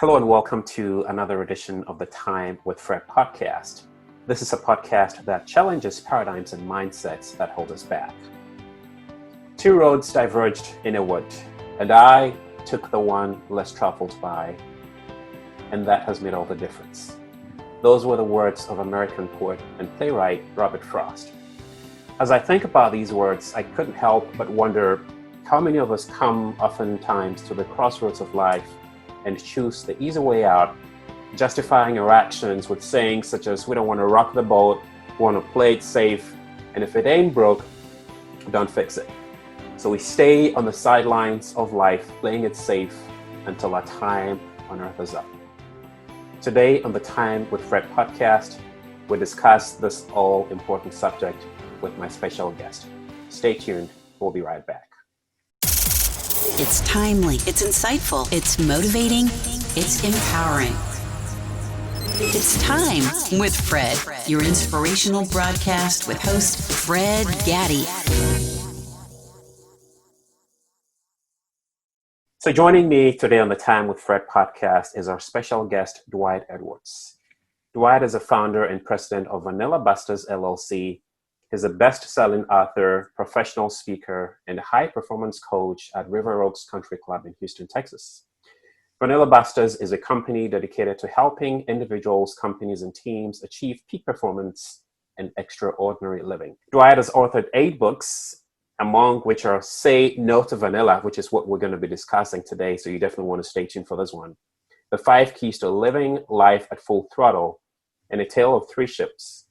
Hello and welcome to another edition of the Time with Fred podcast. This is a podcast that challenges paradigms and mindsets that hold us back. Two roads diverged in a wood, and I took the one less traveled by, and that has made all the difference. Those were the words of American poet and playwright Robert Frost. As I think about these words, I couldn't help but wonder how many of us come oftentimes to the crossroads of life and choose the easy way out, justifying our actions with sayings such as, we don't want to rock the boat, we want to play it safe, and if it ain't broke, don't fix it. So we stay on the sidelines of life, playing it safe until our time on earth is up. Today on the Time with Fred podcast, we discuss this all-important subject with my special guest. Stay tuned, we'll be right back. It's timely, it's insightful, it's motivating, it's empowering. It's Time with Fred, your inspirational broadcast with host Fred Gaddy. So joining me today on the Time with Fred podcast is our special guest, Dwight Edwards. Dwight is a founder and president of Vanilla Busters, LLC. He's a best-selling author, professional speaker, and high-performance coach at River Oaks Country Club in Houston, Texas. Vanilla Busters is a company dedicated to helping individuals, companies, and teams achieve peak performance and extraordinary living. Dwight has authored 8 books, among which are Say No to Vanilla, which is what we're going to be discussing today, so you definitely want to stay tuned for this one. The 5 Keys to Living Life at Full Throttle, and A Tale of 3 Ships.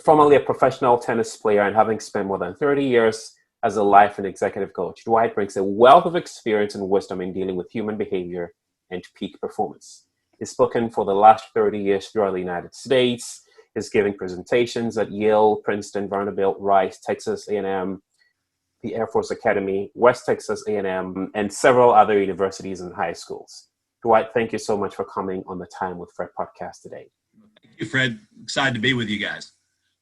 Formerly a professional tennis player and having spent more than 30 years as a life and executive coach, Dwight brings a wealth of experience and wisdom in dealing with human behavior and peak performance. He's spoken for the last 30 years throughout the United States. He's giving presentations at Yale, Princeton, Vanderbilt, Rice, Texas A&M, the Air Force Academy, West Texas A&M, and several other universities and high schools. Dwight, thank you so much for coming on the Time with Fred podcast today. Thank you, Fred. Excited to be with you guys.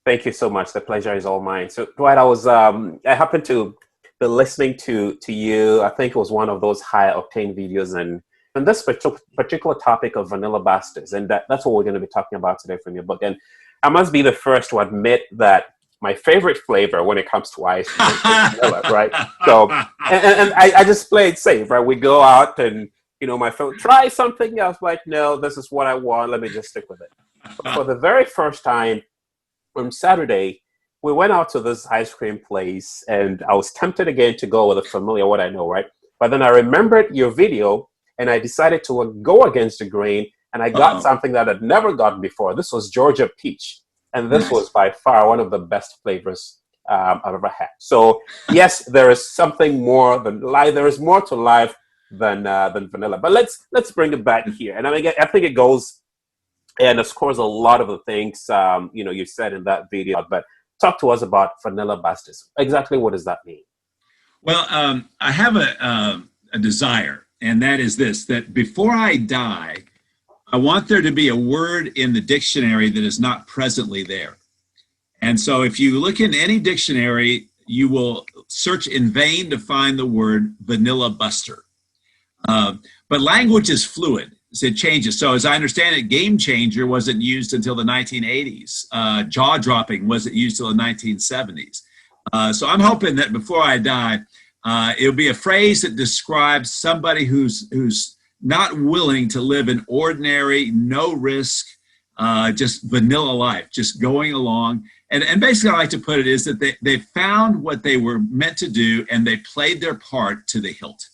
Thank you so much. The pleasure is all mine. So, Dwight, I happened to be listening to you. I think it was one of those high octane videos, and this particular topic of Vanilla Busters, and that's what we're going to be talking about today from your book. And I must be the first to admit that my favorite flavor when it comes to ice cream is vanilla, right? So, and I just play it safe, right? We go out and, my friend, try something else. Like, no, this is what I want. Let me just stick with it. But for the very first time, on Saturday, we went out to this ice cream place, and I was tempted again to go with a familiar, what I know, right? But then I remembered your video, and I decided to go against the grain, and I got something that I'd never gotten before. This was Georgia peach, and this was by far one of the best flavors I've ever had. So yes, there is something more than life. There is more to life than vanilla. But let's bring it back here, and I think it goes. And of course, a lot of the things, you said in that video, but talk to us about Vanilla Busters. Exactly what does that mean? Well, I have a desire, and that is this, that before I die, I want there to be a word in the dictionary that is not presently there. And so if you look in any dictionary, you will search in vain to find the word Vanilla Buster. But language is fluid. It changes. So as I understand it, game changer wasn't used until the 1980s. Jaw dropping wasn't used until the 1970s. So I'm hoping that before I die, it'll be a phrase that describes somebody who's not willing to live an ordinary, no risk, just vanilla life, just going along. And basically I like to put it is that they found what they were meant to do, and they played their part to the hilt.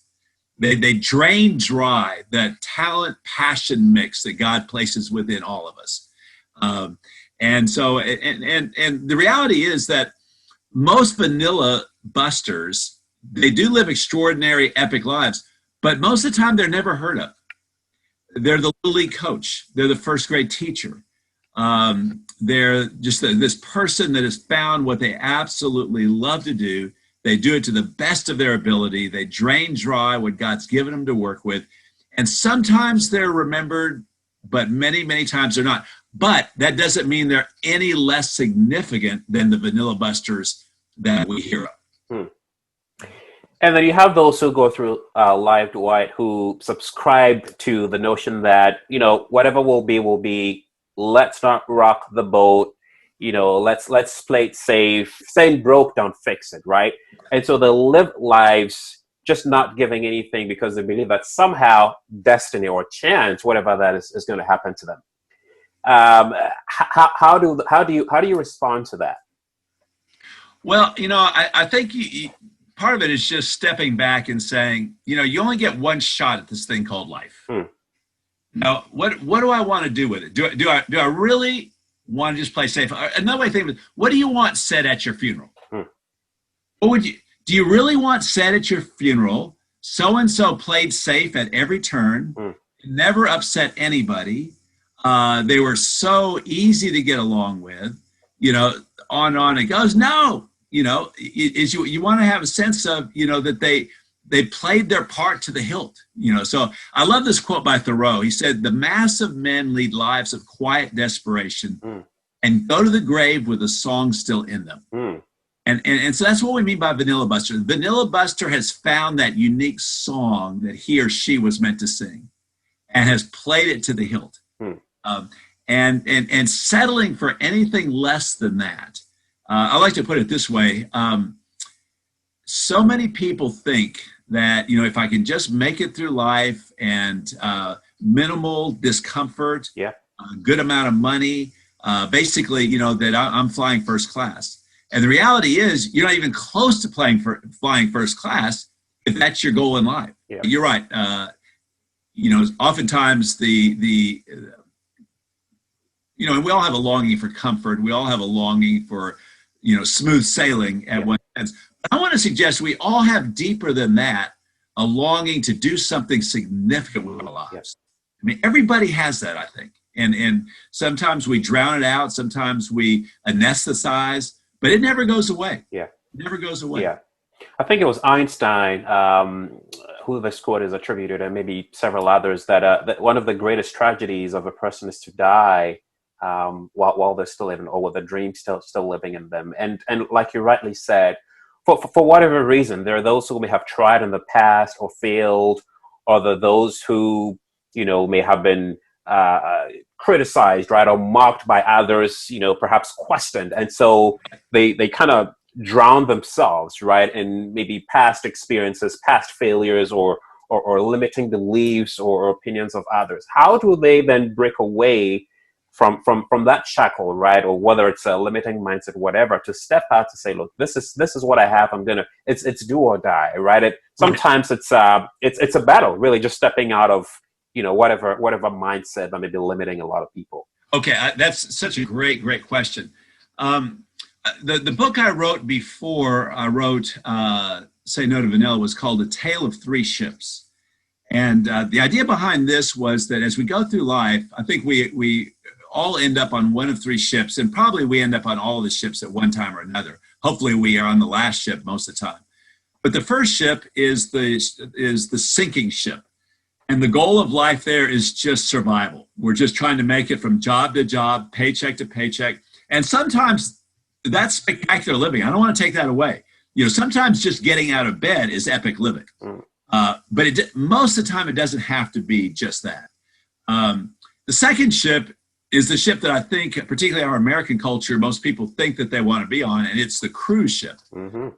They drain dry that talent passion mix that God places within all of us. And the reality is that most vanilla busters, they do live extraordinary, epic lives, but most of the time they're never heard of. They're the little league coach. They're the first grade teacher. They're just this person that has found what they absolutely love to do. They do it to the best of their ability. They drain dry what God's given them to work with. And sometimes they're remembered, but many, many times they're not. But that doesn't mean they're any less significant than the vanilla busters that we hear of. And then you have those who go through live, Dwight, who subscribe to the notion that, whatever will be will be. Let's not rock the boat. Let's play it safe. Saying broke, don't fix it, right? And so they live lives just not giving anything because they believe that somehow destiny or chance, whatever that is going to happen to them. How do you respond to that? Well, I think part of it is just stepping back and saying, you only get one shot at this thing called life. Now, what do I want to do with it? Do I really want to just play safe? Another way to think of it, what do you want said at your funeral? Do you really want said at your funeral, so-and-so played safe at every turn, never upset anybody, they were so easy to get along with, on and on it goes. No, you want to have a sense of, that they played their part to the hilt, So I love this quote by Thoreau. He said, "The mass of men lead lives of quiet desperation and go to the grave with a song still in them." And so that's what we mean by Vanilla Buster. Vanilla Buster has found that unique song that he or she was meant to sing and has played it to the hilt. And settling for anything less than that. I like to put it this way. So many people think that, if I can just make it through life and minimal discomfort, a good amount of money, basically, that I'm flying first class. And the reality is you're not even close to flying first class if that's your goal in life. Yeah. You're right. Oftentimes and we all have a longing for comfort. We all have a longing for, smooth sailing at one sense. But I want to suggest we all have deeper than that, a longing to do something significant with our lives. Yes. I mean, everybody has that, I think. And sometimes we drown it out. Sometimes we anesthetize. But it never goes away. Yeah. It never goes away. Yeah. I think it was Einstein, who this quote is attributed, and maybe several others, that one of the greatest tragedies of a person is to die while they're still living, or with the dream still living in them. And like you rightly said, for whatever reason, there are those who may have tried in the past or failed, or those who, may have been criticized, right, or mocked by others, perhaps questioned, and so they kind of drown themselves, right, in maybe past experiences, past failures, or limiting beliefs or opinions of others. How do they then break away from that shackle, right, or whether it's a limiting mindset, whatever, to step out to say, look, this is what I have. It's do or die, right? Sometimes it's a battle, really, just stepping out of whatever mindset that may be limiting a lot of people. Okay, that's such a great question. The book I wrote before I wrote Say No to Vanilla was called A Tale of Three Ships. And the idea behind this was that as we go through life, I think we all end up on one of three ships, and probably we end up on all of the ships at one time or another. Hopefully we are on the last ship most of the time. But the first ship is the sinking ship. And the goal of life there is just survival. We're just trying to make it from job to job, paycheck to paycheck. And sometimes that's spectacular living. I don't want to take that away. Sometimes just getting out of bed is epic living. But most of the time, it doesn't have to be just that. The second ship is the ship that I think, particularly our American culture, most people think that they want to be on, and it's the cruise ship. And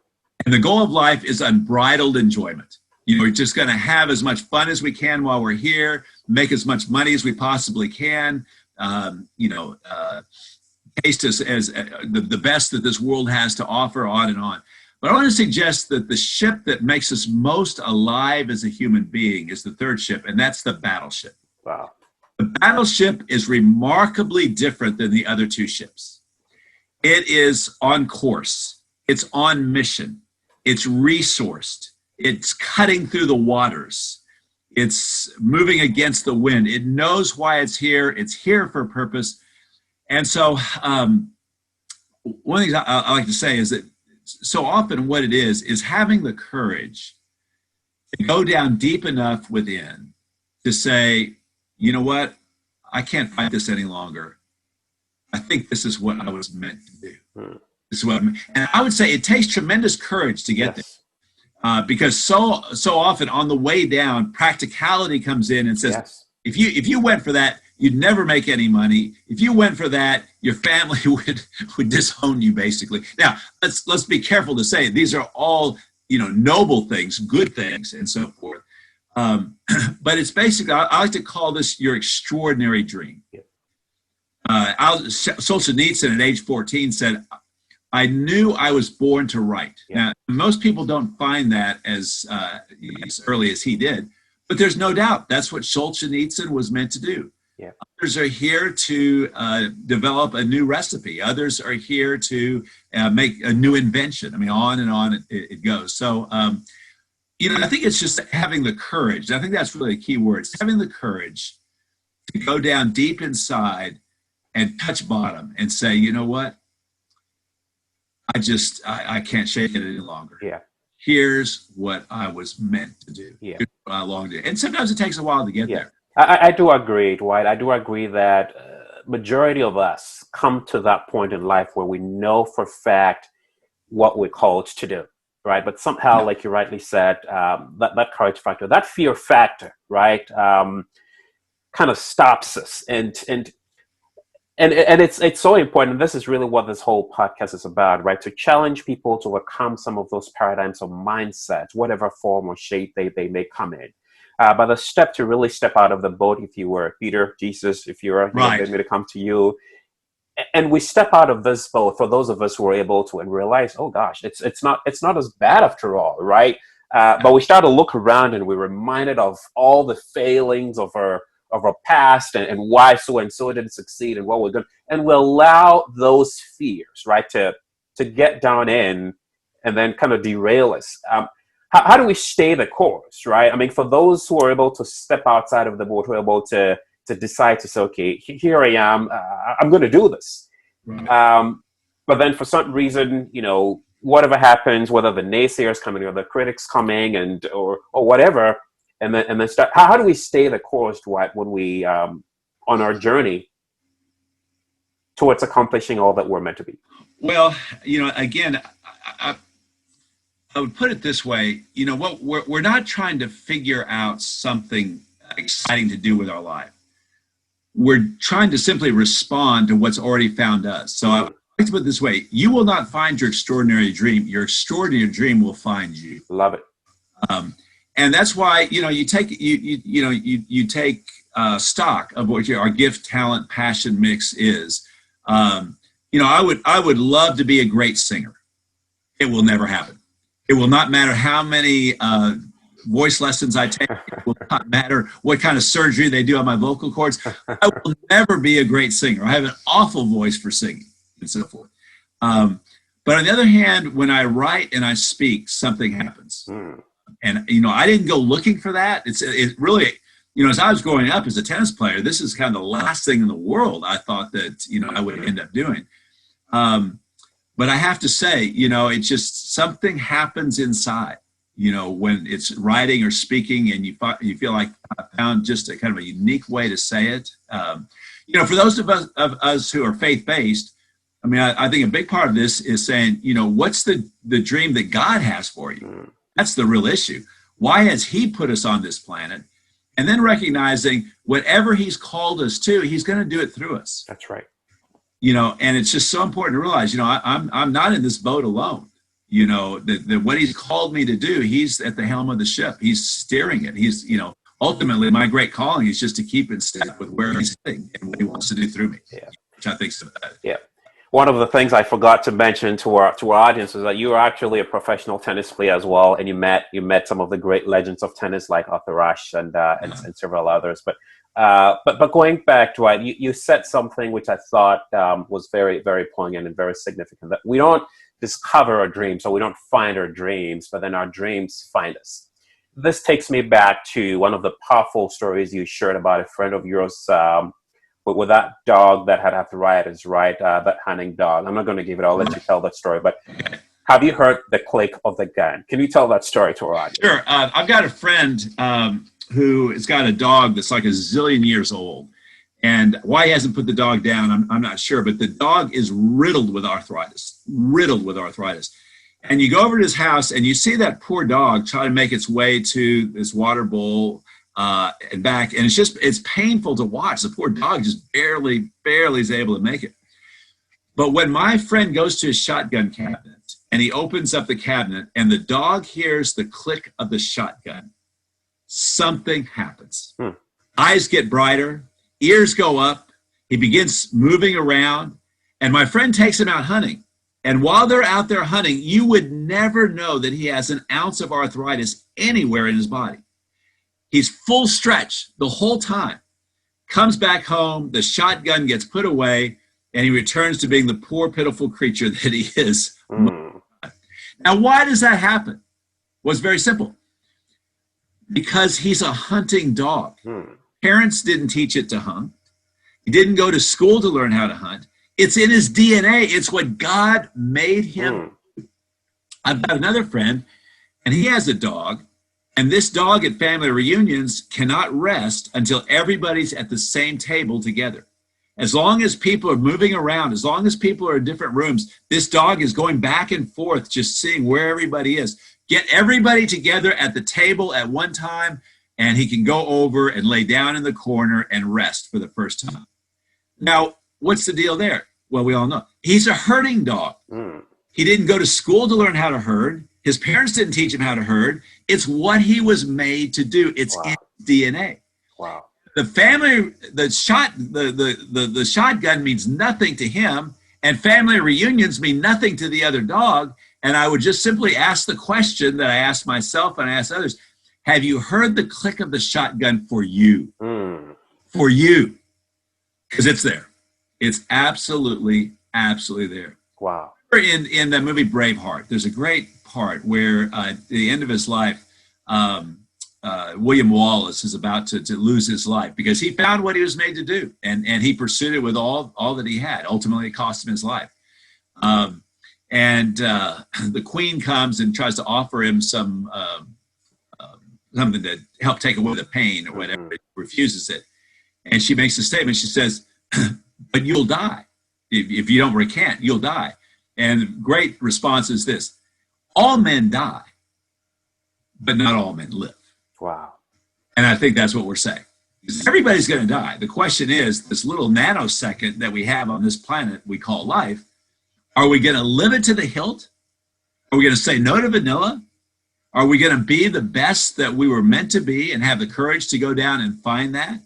the goal of life is unbridled enjoyment. We're just going to have as much fun as we can while we're here, make as much money as we possibly can, taste as the best that this world has to offer, on and on. But I want to suggest that the ship that makes us most alive as a human being is the third ship, and that's the battleship. Wow. The battleship is remarkably different than the other two ships. It is on course. It's on mission. It's resourced. It's cutting through the waters. It's moving against the wind. It knows why it's here. It's here for a purpose. And so one of the things I like to say is that so often what it is having the courage to go down deep enough within to say, you know what, I can't fight this any longer. I think this is what I was meant to do. This is what and I would say it takes tremendous courage to get there. Because so often on the way down, practicality comes in and says, Yes. if you went for that, you'd never make any money. If you went for that, your family would disown you, basically. Now, let's be careful to say these are all, noble things, good things, and so forth. But it's basically, I like to call this your extraordinary dream. Yeah. Solzhenitsyn at age 14 said, I knew I was born to write. Yeah. Now, most people don't find that as early as he did, but there's no doubt that's what Solzhenitsyn was meant to do. Yeah. Others are here to develop a new recipe. Others are here to make a new invention. I mean, on and on it goes. So, I think it's just having the courage. I think that's really a key word. It's having the courage to go down deep inside and touch bottom and say, you know what? I can't shake it any longer. Yeah. Here's what I was meant to do. Yeah. Here's what I long to do. And sometimes it takes a while to get there. I do agree, Dwight. I do agree that majority of us come to that point in life where we know for fact what we're called to do, right? But somehow, like you rightly said, that courage factor, that fear factor, right, kind of stops us. And it's so important. This is really what this whole podcast is about, right? To challenge people to overcome some of those paradigms of mindsets, whatever form or shape they may come in. But the step to really step out of the boat, if you were Peter, Jesus, if you were right, me to come to you, and we step out of this boat for those of us who are able to and realize, oh gosh, it's not as bad after all, right? But we start to look around and we're reminded of all the failings of our past and why so and so didn't succeed and what we're doing, and we allow those fears, right, to get down in and then kind of derail us. How do we stay the course, right? I mean, for those who are able to step outside of the boat, who are able to decide to say, okay, here I am, I'm going to do this. Right. But then for some reason, whatever happens, whether the naysayers coming or the critics coming or whatever, and then start. How do we stay the course, Dwight, when we on our journey towards accomplishing all that we're meant to be? Well, again, I would put it this way. What we're not trying to figure out something exciting to do with our life. We're trying to simply respond to what's already found us. So I like to put it this way: you will not find your extraordinary dream. Your extraordinary dream will find you. Love it. And that's why you take stock of what our gift, talent, passion mix is. I would love to be a great singer. It will never happen. It will not matter how many voice lessons I take. It will not matter what kind of surgery they do on my vocal cords. I will never be a great singer. I have an awful voice for singing and so forth. But on the other hand, when I write and I speak, something happens. And, I didn't go looking for that. It really, as I was growing up as a tennis player, this is kind of the last thing in the world I thought that, I would end up doing. But I have to say, it's just something happens inside, when it's writing or speaking and you feel like I found just a kind of a unique way to say it. For those of us who are faith-based, I mean, I think a big part of this is saying, what's the dream that God has for you? That's the real issue. Why has he put us on this planet? And then recognizing whatever he's called us to, he's going to do it through us. That's right. And it's just so important to realize, I'm not in this boat alone. That what he's called me to do, he's at the helm of the ship. He's steering it. He's, ultimately my great calling is just to keep in step with where he's heading and what he wants to do through me. Yeah. Which I think is about it. Yeah. One of the things I forgot to mention to our audience is that you are actually a professional tennis player as well, and you met some of the great legends of tennis like Arthur Ashe and several others. But going back to it, you said something which I thought was very, very poignant and very significant, that we don't discover our dreams, or we don't find our dreams, but then our dreams find us. This takes me back to one of the powerful stories you shared about a friend of yours with that dog that had arthritis, right? That hunting dog. I'm not going to give it. I'll let you tell that story. But have you heard the click of the gun? Can you tell that story to our audience? Sure. I've got a friend who has got a dog that's like a zillion years old. And why he hasn't put the dog down, I'm not sure. But the dog is riddled with arthritis. And you go over to his house and you see that poor dog try to make its way to this water bowl and back. And it's painful to watch. The poor dog just barely is able to make it. But when my friend goes to his shotgun cabinet and he opens up the cabinet and the dog hears the click of the shotgun, something happens. Eyes get brighter, ears go up, he begins moving around, and my friend takes him out hunting. And while they're out there hunting, you would never know that he has an ounce of arthritis anywhere in his body. He's full stretch the whole time. Comes back home, the shotgun gets put away, and he returns to being the poor, pitiful creature that he is. Now, why does that happen? Well, it's very simple. Because he's a hunting dog. Parents didn't teach it to hunt. He didn't go to school to learn how to hunt. It's in his DNA. It's what God made him. I've got another friend, and he has a dog, and this dog at family reunions cannot rest until everybody's at the same table together. As long as people are moving around, as long as people are in different rooms, this dog is going back and forth, just seeing where everybody is. Get everybody together at the table at one time, and he can go over and lay down in the corner and rest for the first time. Now, what's the deal there? Well, we all know. He's a herding dog. He didn't go to school to learn how to herd. His parents didn't teach him how to herd. It's what he was made to do. It's in his DNA. Wow. The family, the shotgun means nothing to him, and family reunions mean nothing to the other dog. And I would just simply ask the question that I asked myself and I asked others: have you heard the click of the shotgun for you? For you. Because it's there. It's absolutely there. Wow. In the movie Braveheart, there's a great part where at the end of his life, William Wallace is about to lose his life because he found what he was made to do, and he pursued it with all that he had. Ultimately, it cost him his life. And the Queen comes and tries to offer him something to help take away the pain or whatever. He refuses it, and she makes a statement. She says, "But you'll die if you don't recant. You'll die." And great response is this: all men die, but not all men live. Wow. And I think that's what we're saying. Everybody's going to die. The question is, this little nanosecond that we have on this planet we call life, are we going to live it to the hilt? Are we going to say no to vanilla? Are we going to be the best that we were meant to be and have the courage to go down and find that?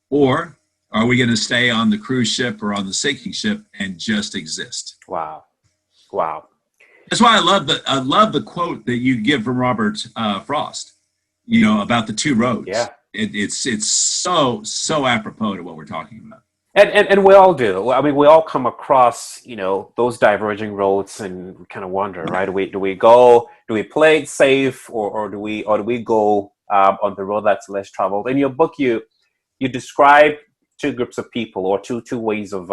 Or are we going to stay on the cruise ship or on the sinking ship and just exist? Wow. That's why I love the quote that you give from Robert Frost, about the two roads. Yeah. It's so apropos to what we're talking about. And we all do. I mean, we all come across, those diverging roads and we kind of wonder, right? Do we play it safe or do we go on the road that's less traveled? In your book, you describe two groups of people or two ways of,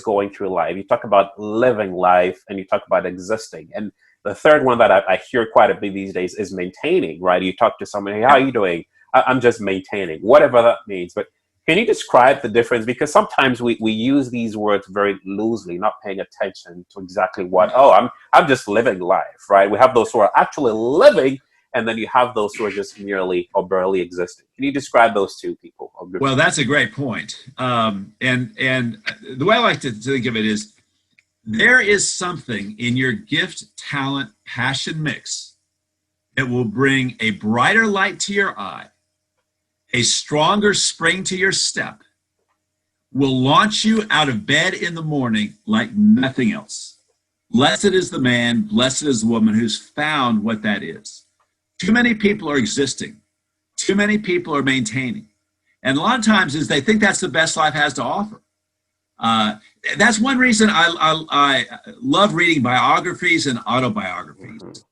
going through life. You talk about living life and you talk about existing. And the third one that I hear quite a bit these days is maintaining, right? You talk to somebody, hey, how are you doing? I'm just maintaining, whatever that means. But can you describe the difference? Because sometimes we use these words very loosely, not paying attention to exactly what, I'm just living life, right? We have those who are actually living, and then you have those who are just merely or barely existing. Can you describe those two people? Well, that's a great point. And the way I like to think of it is, there is something in your gift, talent, passion mix that will bring a brighter light to your eye, a stronger spring to your step, will launch you out of bed in the morning like nothing else. Blessed is the man, blessed is the woman who's found what that is. Too many people are existing. Too many people are maintaining. And a lot of times is they think that's the best life has to offer. That's one reason I love reading biographies and autobiographies.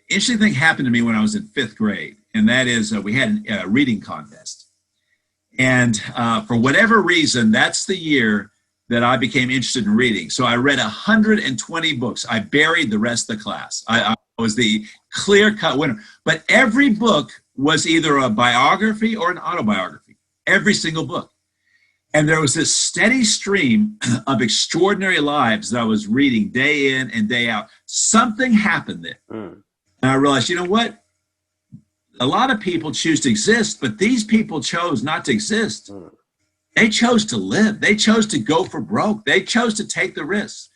Interesting thing happened to me when I was in fifth grade, and that is we had a reading contest. And for whatever reason, that's the year that I became interested in reading. So I read 120 books. I buried the rest of the class. I was the clear-cut winner. But every book was either a biography or an autobiography, every single book. And there was this steady stream of extraordinary lives that I was reading day in and day out. Something happened there. And I realized, you know what? A lot of people choose to exist, but these people chose not to exist. They chose to live. They chose to go for broke. They chose to take the risks.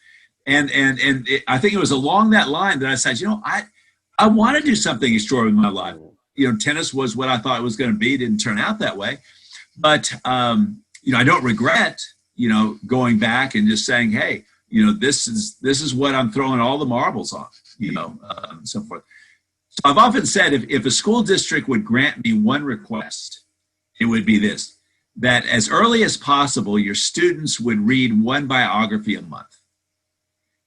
I think it was along that line that I said, you know, I want to do something extraordinary in my life. You know, tennis was what I thought it was going to be. It didn't turn out that way. But, you know, I don't regret, you know, going back and just saying, hey, you know, this is what I'm throwing all the marbles on, you know, and so forth. So I've often said if a school district would grant me one request, it would be this, that as early as possible, your students would read one biography a month.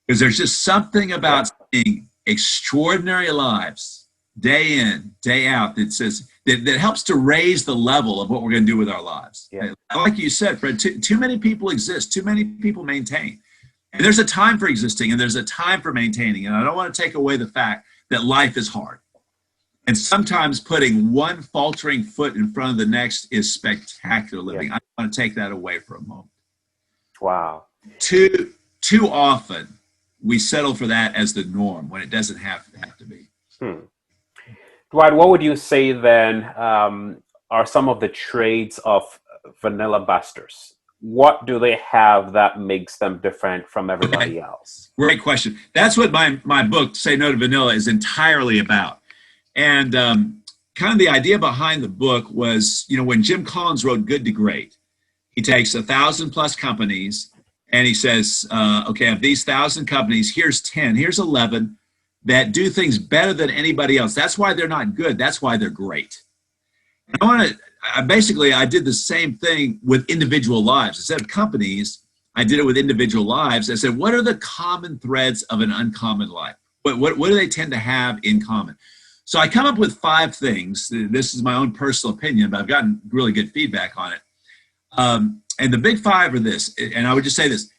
Because there's just something about seeing extraordinary lives day in, day out that says that helps to raise the level of what we're going to do with our lives. Yeah. Like you said, Fred, too many people exist, too many people maintain. And there's a time for existing and there's a time for maintaining. And I don't want to take away the fact that life is hard. And sometimes putting one faltering foot in front of the next is spectacular living. Yeah. I don't want to take that away for a moment. Wow. Too often, we settle for that as the norm when it doesn't have to be. Dwight, what would you say then are some of the traits of vanilla busters? What do they have that makes them different from everybody else? Great question. That's what my book, Say No to Vanilla, is entirely about. And kind of the idea behind the book was, you know, when Jim Collins wrote Good to Great, he takes 1,000+ companies and he says, okay, of these 1,000 companies, here's 10, here's 11 that do things better than anybody else. That's why they're not good. That's why they're great. And I did the same thing with individual lives. Instead of companies, I did it with individual lives. I said, what are the common threads of an uncommon life? What do they tend to have in common? So I come up with 5 things. This is my own personal opinion, but I've gotten really good feedback on it. And the big 5 are this, and I would just say this.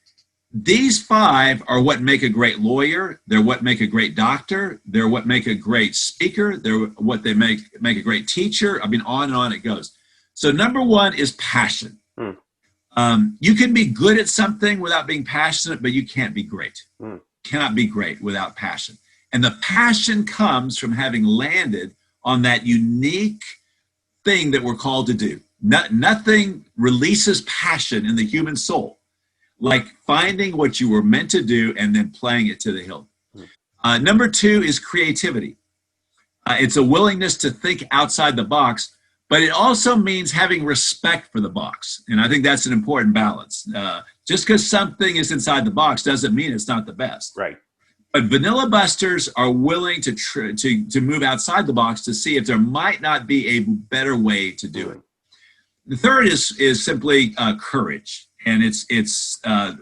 These 5 are what make a great lawyer. They're what make a great doctor. They're what make a great speaker. They're what they make a great teacher. I mean, on and on it goes. So number 1 is passion. You can be good at something without being passionate, but you can't be great. Cannot be great without passion. And the passion comes from having landed on that unique thing that we're called to do. Nothing releases passion in the human soul like finding what you were meant to do and then playing it to the hilt. Number 2 is creativity. It's a willingness to think outside the box, but it also means having respect for the box. And I think that's an important balance. Just because something is inside the box doesn't mean it's not the best. Right. But vanilla busters are willing to move outside the box to see if there might not be a better way to do it. The third is simply courage, and it's the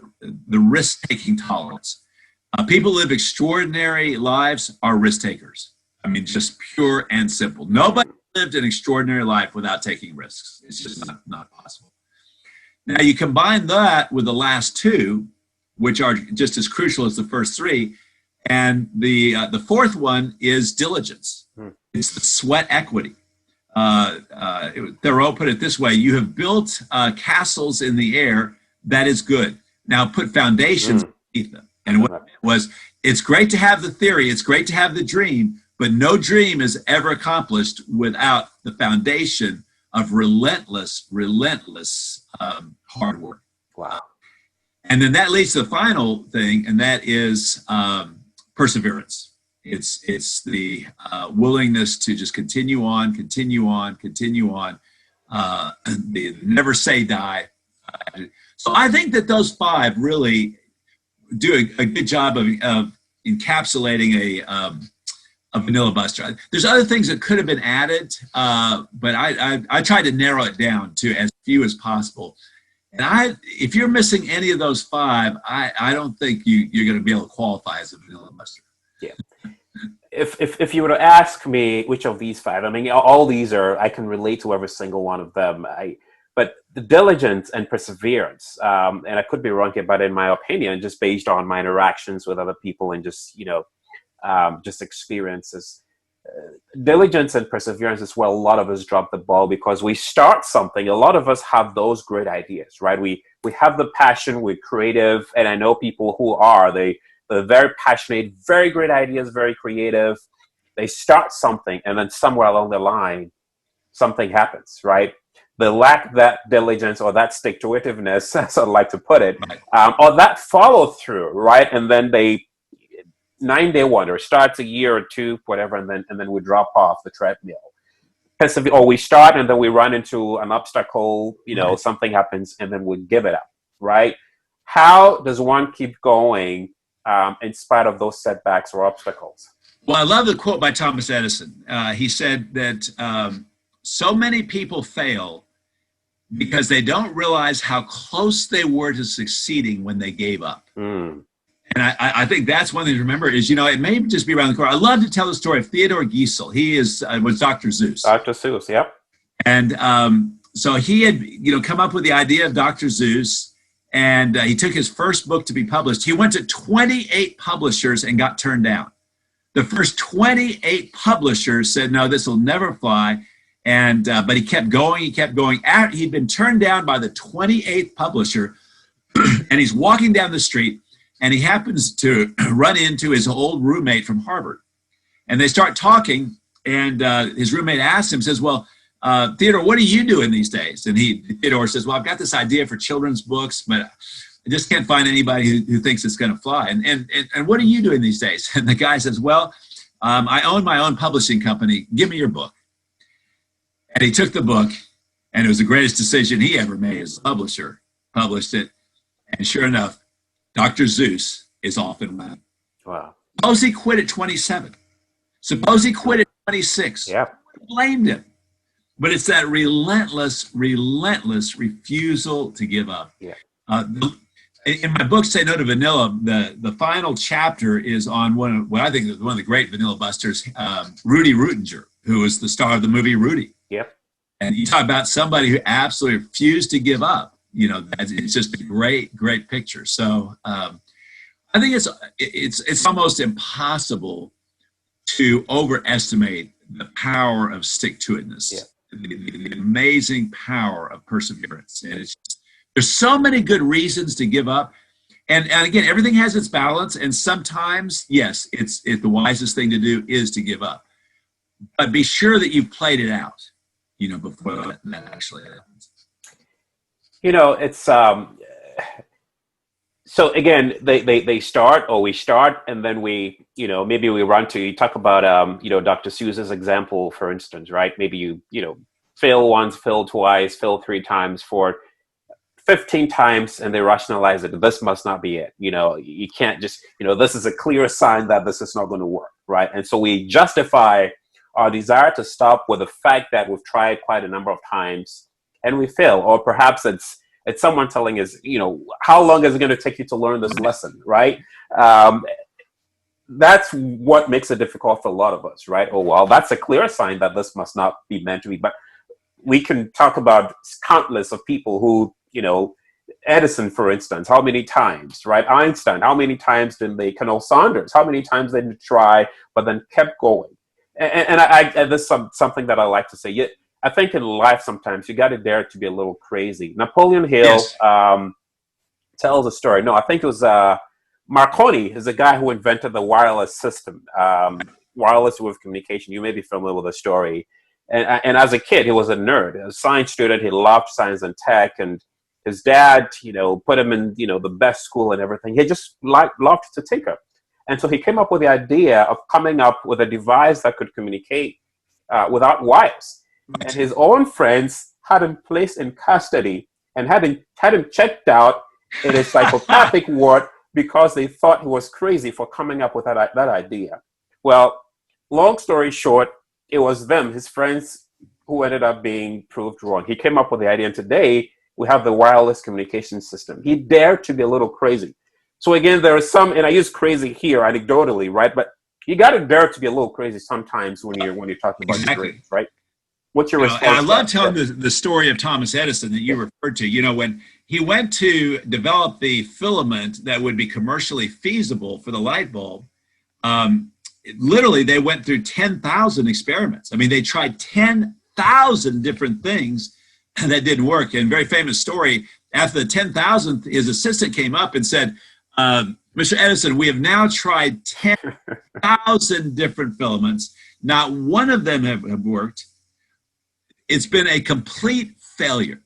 risk-taking tolerance. People who live extraordinary lives are risk takers. I mean, just pure and simple. Nobody lived an extraordinary life without taking risks. It's just not possible. Now, you combine that with the last 2, which are just as crucial as the first 3, and the 4th one is diligence. It's the sweat equity. Thoreau put it this way: you have built castles in the air. That is good. Now put foundations beneath them. And what it was, it's great to have the theory, it's great to have the dream, but no dream is ever accomplished without the foundation of relentless hard work. Wow. And then that leads to the final thing, and that is perseverance. It's the willingness to just continue on, the never say die. So I think that those 5 really do a good job of encapsulating a vanilla buster. There's other things that could have been added, but I tried to narrow it down to as few as possible. And if you're missing any of those 5, I don't think you're going to be able to qualify as a vanilla buster. Yeah. If you were to ask me which of these 5, I mean, all these I can relate to every single one of them. But the diligence and perseverance, and I could be wrong here, but in my opinion, just based on my interactions with other people and just, just experiences, diligence and perseverance is where a lot of us drop the ball, because we start something. A lot of us have those great ideas, right? We have the passion, we're creative, and I know people who are, they're very passionate, very great ideas, very creative. They start something, and then somewhere along the line, something happens, right? They lack that diligence or that stick-to-itiveness, as I'd like to put it, or that follow-through, right? And then they 9-day wonder, starts a year or two, whatever, and then we drop off the treadmill. Or we start and then we run into an obstacle, something happens, and then we give it up, right? How does one keep going in spite of those setbacks or obstacles? Well, I love the quote by Thomas Edison. He said that so many people fail because they don't realize how close they were to succeeding when they gave up. And I think that's one thing to remember is, it may just be around the corner. I love to tell the story of Theodore Giesel. He was Dr. Seuss. Dr. Seuss, yep. And so he had, come up with the idea of Dr. Seuss, and he took his first book to be published. He went to 28 publishers and got turned down. The first 28 publishers said, no, this will never fly. And but he kept going. He'd been turned down by the 28th publisher, and he's walking down the street, and he happens to run into his old roommate from Harvard. And they start talking, and his roommate asks him, says, well, Theodore, what are you doing these days? And Theodore says, well, I've got this idea for children's books, but I just can't find anybody who thinks it's going to fly. And what are you doing these days? And the guy says, well, I own my own publishing company. Give me your book. And he took the book, and it was the greatest decision he ever made as a publisher, published it. And sure enough, Dr. Seuss is off and running. Wow. Suppose he quit at 27. Suppose he quit at 26. Yeah. Blamed him. But it's that relentless refusal to give up. Yeah. In my book, Say No to Vanilla, the final chapter is on what I think is one of the great vanilla busters, Rudy Ruettiger, who was the star of the movie Rudy. Yep. And you talk about somebody who absolutely refused to give up. It's just a great picture. So I think it's almost impossible to overestimate the power of stick-to-itiveness, the amazing power of perseverance. And there's so many good reasons to give up. And again, everything has its balance. And sometimes, yes, it's the wisest thing to do is to give up. But be sure that you've played it out, before that actually happens. It's so again, we start, and then we, maybe we run to, you talk about, Dr. Seuss's example, for instance, right? Maybe you fail once, fail twice, fail 3 times, 4, 15 times, and they rationalize it. This must not be it. You can't just, this is a clear sign that this is not going to work, right? And so we justify our desire to stop with the fact that we've tried quite a number of times and we fail, or perhaps it's someone telling us, how long is it going to take you to learn this lesson, right? That's what makes it difficult for a lot of us, right? Oh, well, that's a clear sign that this must not be meant to be. But we can talk about countless of people who, Edison, for instance, how many times, right? Einstein, how many times did they, Colonel Saunders, how many times they did try, but then kept going. And this is something that I like to say. I think in life sometimes you got to dare to be a little crazy. Napoleon Hill tells a story. No, I think it was Marconi is the guy who invented the wireless system, wireless with communication. You may be familiar with the story. And as a kid, he was a nerd, a science student. He loved science and tech. And his dad, put him in, the best school and everything. He just loved to tinker. And so he came up with the idea of coming up with a device that could communicate without wires. And his own friends had him placed in custody and had him checked out in a psychopathic ward because they thought he was crazy for coming up with that idea. Well, long story short, it was them, his friends, who ended up being proved wrong. He came up with the idea, and today we have the wireless communication system. He dared to be a little crazy. So again, there is some, and I use crazy here anecdotally, right? But you got to dare to be a little crazy sometimes when you're talking about your dreams, right? What's your response? And I love telling the story of Thomas Edison that you referred to. When he went to develop the filament that would be commercially feasible for the light bulb, literally they went through 10,000 experiments. I mean, they tried 10,000 different things that didn't work. And very famous story, after the 10,000th, his assistant came up and said, Mr. Edison, we have now tried 10,000 different filaments. Not one of them have worked. It's been a complete failure.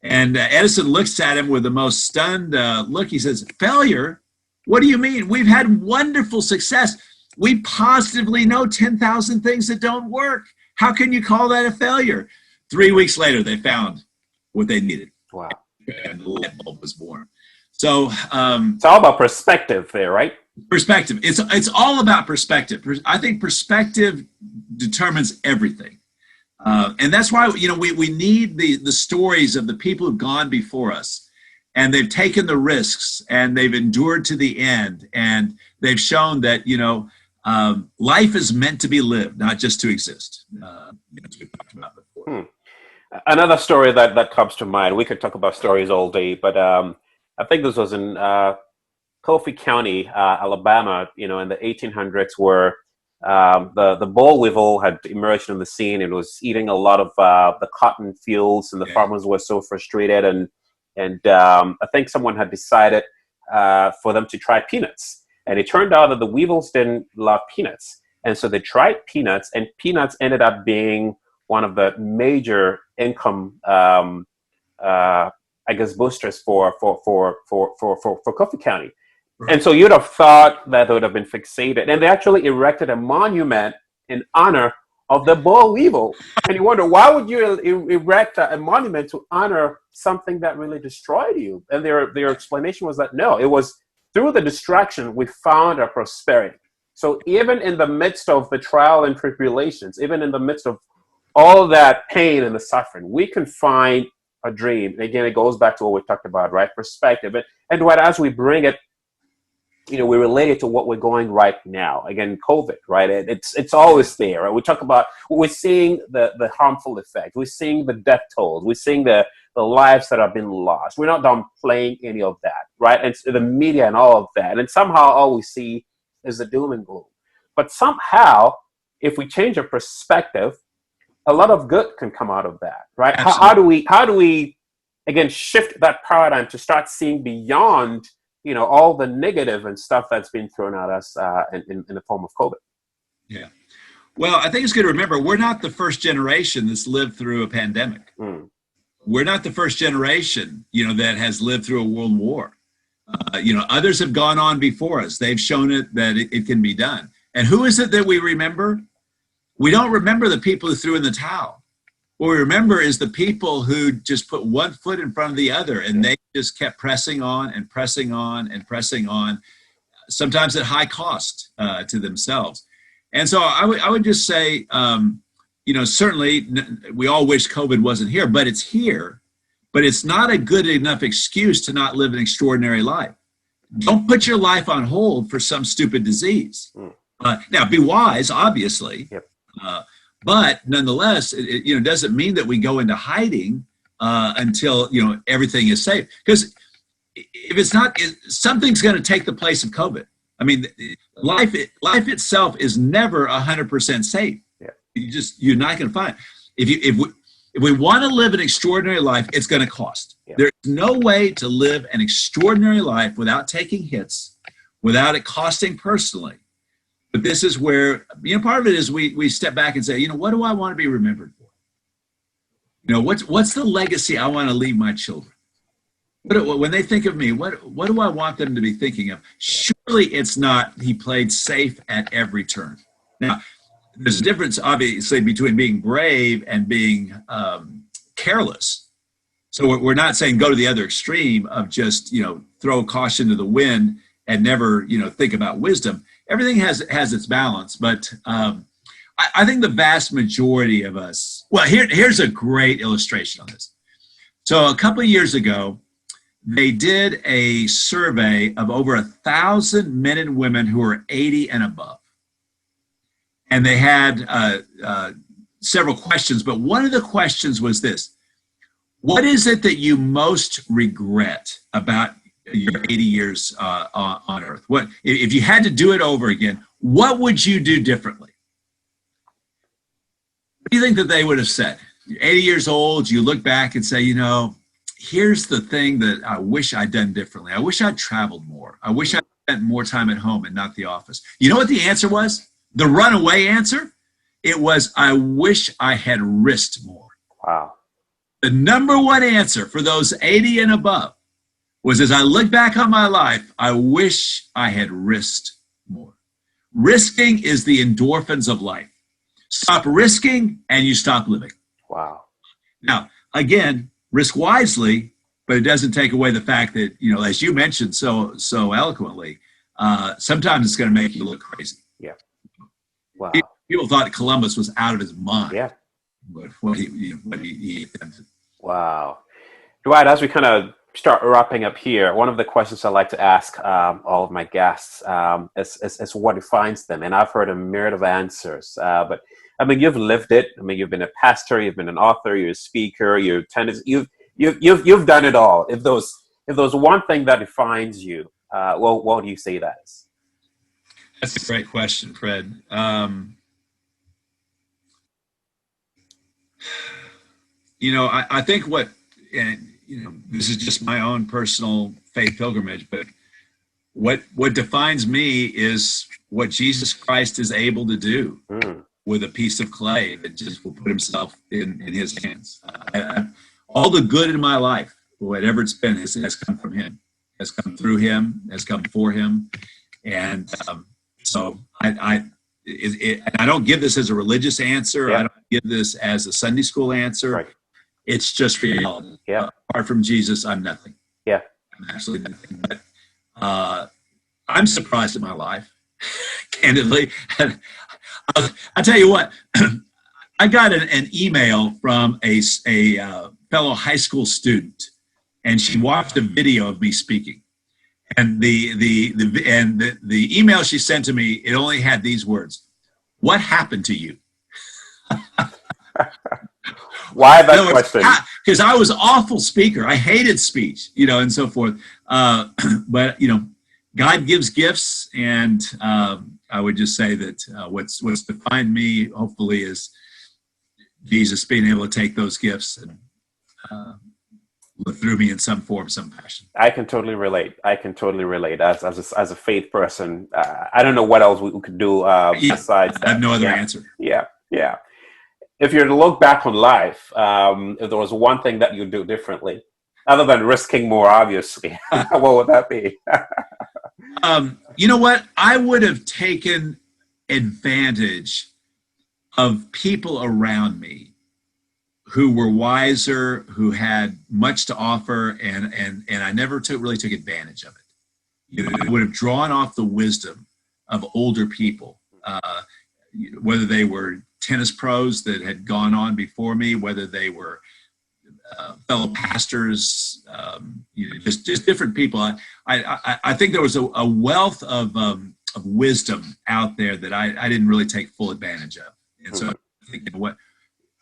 And Edison looks at him with the most stunned look. He says, failure? What do you mean? We've had wonderful success. We positively know 10,000 things that don't work. How can you call that a failure? 3 weeks later, they found what they needed. Wow. And the light bulb was born. So it's all about perspective there, right? Perspective. It's all about perspective. I think perspective determines everything. And that's why, we need the stories of the people who've gone before us, and they've taken the risks and they've endured to the end, and they've shown that, life is meant to be lived, not just to exist. As we've talked about before. Another story that comes to mind, we could talk about stories all day, but I think this was in Coffee County, Alabama, in the 1800s, where the boll weevil had emerged on the scene and was eating a lot of the cotton fields, and the farmers were so frustrated, and I think someone had decided for them to try peanuts, and it turned out that the weevils didn't love peanuts, and so they tried peanuts, and peanuts ended up being one of the major income boosters for Coffee County. Right. And so you'd have thought that they would have been fixated. And they actually erected a monument in honor of the boll weevil. And you wonder, why would you erect a monument to honor something that really destroyed you? And their explanation was that, no, it was through the distraction we found our prosperity. So even in the midst of the trial and tribulations, even in the midst of all that pain and the suffering, we can find a dream. And again, it goes back to what we talked about, right? Perspective. And what, as we bring it, we relate it to what we're going right now. Again, COVID, right? It's always there. Right? We talk about, we're seeing the harmful effect. We're seeing the death tolls. We're seeing the lives that have been lost. We're not done playing any of that, right? And the media and all of that. And somehow all we see is the doom and gloom. But somehow, if we change our perspective, a lot of good can come out of that, right? How do we again shift that paradigm to start seeing beyond all the negative and stuff that's been thrown at us in the form of COVID? Yeah, well, I think it's good to remember we're not the first generation that's lived through a pandemic. We're not the first generation that has lived through a world war. Others have gone on before us. They've shown it that it can be done. And who is it that we remember? We don't remember the people who threw in the towel. What we remember is the people who just put one foot in front of the other, and they just kept pressing on and pressing on and pressing on, sometimes at high cost to themselves. And so I would just say, certainly we all wish COVID wasn't here, but it's here. But it's not a good enough excuse to not live an extraordinary life. Don't put your life on hold for some stupid disease. Now, be wise, obviously. Yep. But nonetheless, it doesn't mean that we go into hiding until everything is safe. Because if it's not, something's going to take the place of COVID. I mean, life itself is never 100% safe. Yeah. You're not going to find. If we want to live an extraordinary life, it's going to cost. Yeah. There's no way to live an extraordinary life without taking hits, without it costing personally. But this is where, part of it is we step back and say, what do I want to be remembered for? What's the legacy I want to leave my children? When they think of me, what do I want them to be thinking of? Surely it's not, he played safe at every turn. Now, there's a difference, obviously, between being brave and being careless. So we're not saying go to the other extreme of just, throw caution to the wind and never, think about wisdom. Everything has its balance, but I think the vast majority of us, well, here's a great illustration on this. So a couple of years ago, they did a survey of over 1,000 men and women who are 80 and above. And they had several questions, but one of the questions was this: what is it that you most regret about your 80 years on Earth? What if you had to do it over again? what would you do differently? What do you think that they would have said? You're 80 years old, you look back and say, here's the thing that I wish I'd done differently. I wish I'd traveled more. I wish I'd spent more time at home and not the office. You know what the answer was? The runaway answer? It was, I wish I had risked more. Wow. The number one answer for those 80 and above was, as I look back on my life, I wish I had risked more. Risking is the endorphins of life. Stop risking and you stop living. Wow. Now, again, risk wisely, but it doesn't take away the fact that, as you mentioned so eloquently, sometimes it's going to make you look crazy. Yeah. Wow. People thought Columbus was out of his mind. Yeah. But what he attempted. Wow. Dwight, as we kind of start wrapping up here, one of the questions I like to ask all of my guests is what defines them. And I've heard a myriad of answers. But I mean, you've lived it. I mean, you've been a pastor, you've been an author, you're a speaker, you've done it all. If there's one thing that defines you, what do you say that is? That's a great question, Fred. I think this is just my own personal faith pilgrimage, but what defines me is what Jesus Christ is able to do with a piece of clay that just will put himself in his hands. All the good in my life, whatever it's been, has come from him, has come through him, has come for him. And so I don't give this as a religious answer. Yeah. I don't give this as a Sunday school answer. Right. It's just reality. Yeah. Apart from Jesus, I'm nothing. Yeah. I'm absolutely nothing. But I'm surprised at my life, candidly. I'll tell you what, I got an email from a fellow high school student, and she watched a video of me speaking. And the email she sent to me, it only had these words: "What happened to you?" Why that question? Because I was an awful speaker. I hated speech, and so forth. But God gives gifts, and I would just say that what's defined me, hopefully, is Jesus being able to take those gifts and live through me in some form, some fashion. I can totally relate. As a faith person, I don't know what else we could do besides that. I have no other answer. Yeah. If you're to look back on life, if there was one thing that you'd do differently, other than risking more, obviously, what would that be? You know what? I would have taken advantage of people around me who were wiser, who had much to offer, and I never really took advantage of it. I would have drawn off the wisdom of older people, whether they were tennis pros that had gone on before me, whether they were fellow pastors, just different people. I think there was a wealth of wisdom out there that I didn't really take full advantage of. And so I think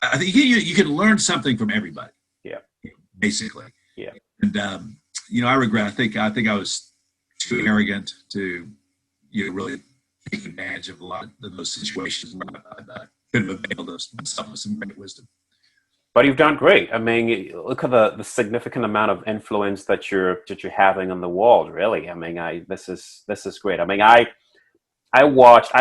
I think you can learn something from everybody. Yeah. Basically. Yeah. And I regret. I think I was too arrogant to really take advantage of a lot of those situations where I could have availed myself with some great wisdom. But you've done great. I mean, look at the significant amount of influence that you're having on the world. Really, I mean, this is great. I mean, I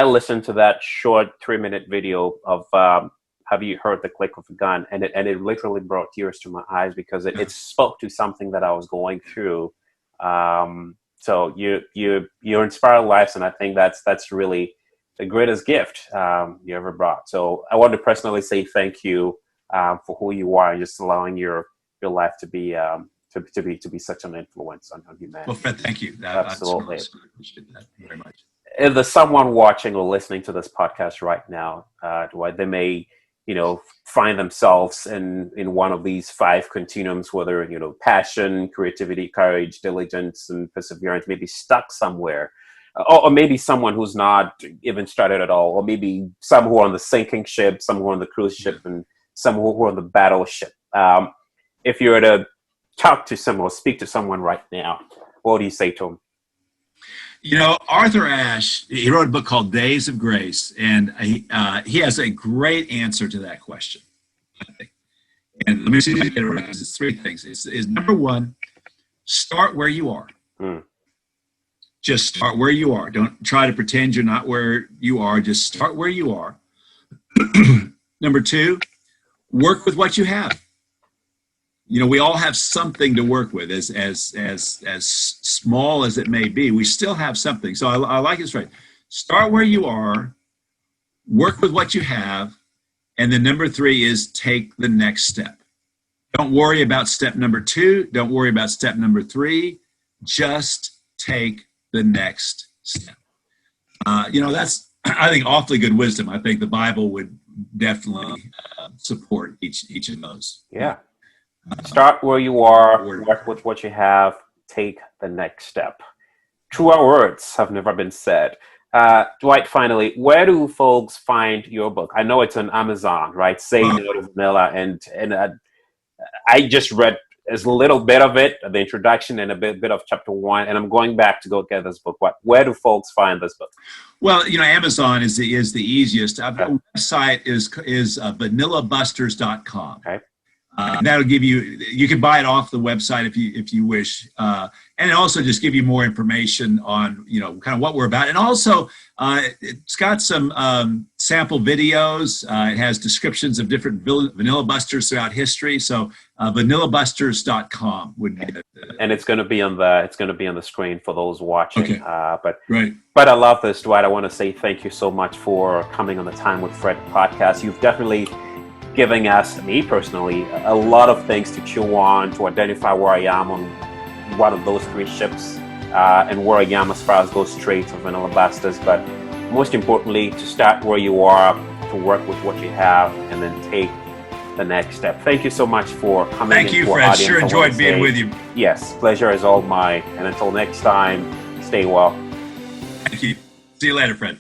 listened to that short 3-minute video of Have You Heard the Click of a Gun, and it literally brought tears to my eyes because it spoke to something that I was going through. So you inspire lives, and I think that's really the greatest gift you ever brought. So I want to personally say thank you for who you are and just allowing your life to be such an influence on humanity. Well, Fred, thank you. Absolutely. I appreciate that very much. If there's someone watching or listening to this podcast right now, Dwight, they may, find themselves in one of these 5 continuums, whether, passion, creativity, courage, diligence, and perseverance, maybe stuck somewhere. Or maybe someone who's not even started at all, or maybe some who are on the sinking ship, some who are on the cruise ship, and some who are on the battleship. If you were to talk to someone or speak to someone right now, what do you say to them? Arthur Ashe, he wrote a book called Days of Grace, and he has a great answer to that question, I think. And let me see if I get it right. It's three things. It's number one, start where you are. Just start where you are. Don't try to pretend you're not where you are. Just start where you are. Number two, work with what you have. We all have something to work with, as small as it may be. We still have something. So I like this right. Start where you are, work with what you have, and then number three is take the next step. Don't worry about step number two. Don't worry about step number three. Just take the next step. That's, I think, awfully good wisdom. I think the Bible would definitely support each of those. Yeah. Start where you are, work with what you have, take the next step. Truer words have never been said. Dwight, finally, where do folks find your book? I know it's on Amazon, right? Say No to Vanilla, and I just read a little bit of it, the introduction, and a bit of chapter 1, and I'm going back to go get this book. Where do folks find this book? Well, Amazon is the easiest. The website is vanillabusters.com. Okay. That'll give you can buy it off the website if you wish, and it also just give you more information on kind of what we're about, and also it's got some sample videos. It has descriptions of different Vanilla Busters throughout history. So vanillabusters.com would be it. And it's going to be on the screen for those watching. Okay. Right. But I love this, Dwight. I want to say thank you so much for coming on the Time with Fred podcast. You've definitely giving us, me personally, a lot of things to chew on, to identify where I am on one of those three ships, and where I am as far as those traits of Vanilla Busters. But most importantly, to start where you are, to work with what you have, and then take the next step. Thank you so much for coming. Thank you, Fred. Sure enjoyed being with you. Yes, pleasure is all mine. And until next time, stay well. Thank you. See you later, Fred.